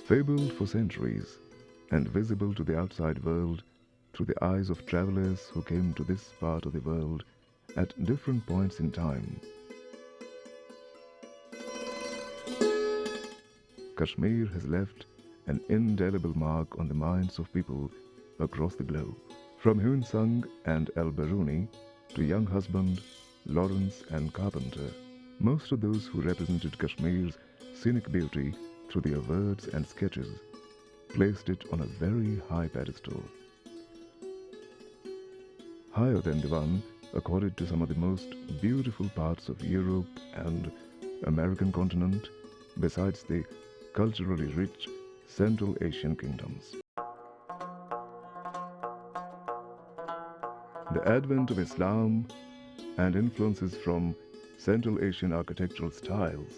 Fabled for centuries and visible to the outside world through the eyes of travelers who came to this part of the world at different points in time. Kashmir has left an indelible mark on the minds of people across the globe. From Huon Sung and El Baruni to Young Husband, Lawrence and Carpenter, most of those who represented Kashmir's scenic beauty through their words and sketches placed it on a very high pedestal. Higher than the one accorded to some of the most beautiful parts of Europe and American continent, besides the culturally rich Central Asian kingdoms. The advent of Islam and influences from Central Asian architectural styles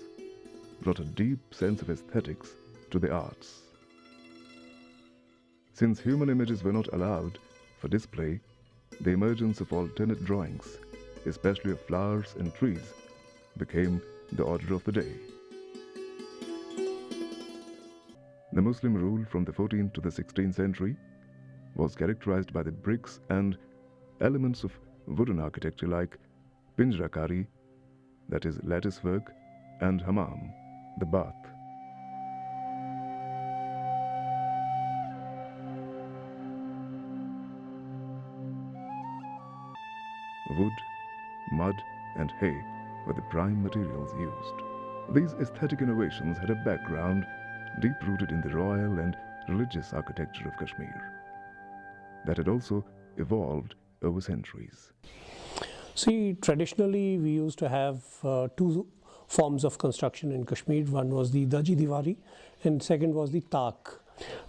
brought a deep sense of aesthetics to the arts. Since human images were not allowed for display, the emergence of alternate drawings, especially of flowers and trees, became the order of the day. The Muslim rule from the 14th to the 16th century was characterized by the bricks and elements of wooden architecture like pinjrakari, that is lattice work, and hammam, the bath. Wood, mud, and hay were the prime materials used. These aesthetic innovations had a background deep-rooted in the royal and religious architecture of Kashmir that had also evolved over centuries. See, traditionally we used to have two forms of construction in Kashmir. One was the Daji Diwari and second was the Tak.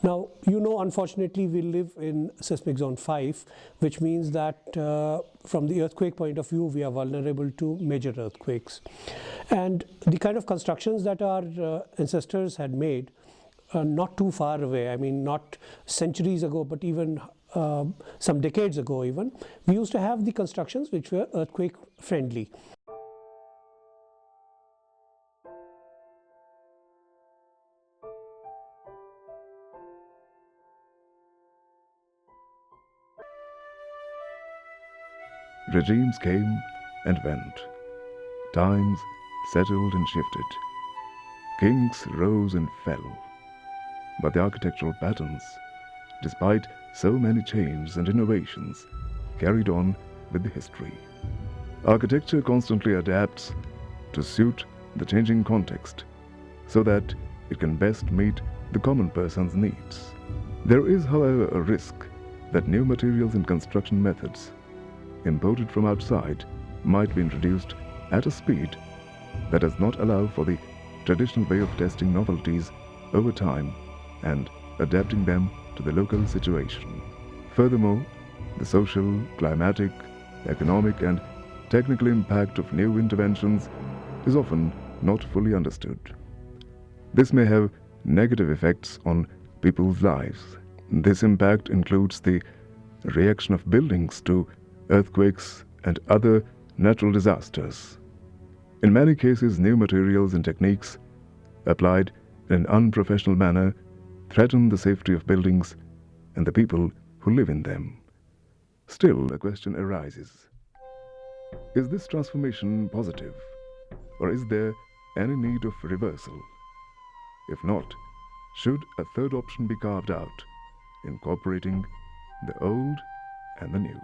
Now, unfortunately we live in seismic zone 5, which means that from the earthquake point of view, we are vulnerable to major earthquakes. And the kind of constructions that our ancestors had made not too far away, I mean not centuries ago, but even some decades ago even, we used to have the constructions which were earthquake friendly. Regimes came and went. Times settled and shifted. Kings rose and fell. But the architectural patterns, despite so many changes and innovations, carried on with the history. Architecture constantly adapts to suit the changing context so that it can best meet the common person's needs. There is, however, a risk that new materials and construction methods imported from outside might be introduced at a speed that does not allow for the traditional way of testing novelties over time and adapting them to the local situation. Furthermore, the social, climatic, economic and technical impact of new interventions is often not fully understood. This may have negative effects on people's lives. This impact includes the reaction of buildings to earthquakes and other natural disasters. In many cases, new materials and techniques applied in an unprofessional manner threaten the safety of buildings and the people who live in them. Still, a question arises. Is this transformation positive, or is there any need of reversal? If not, should a third option be carved out, incorporating the old and the new?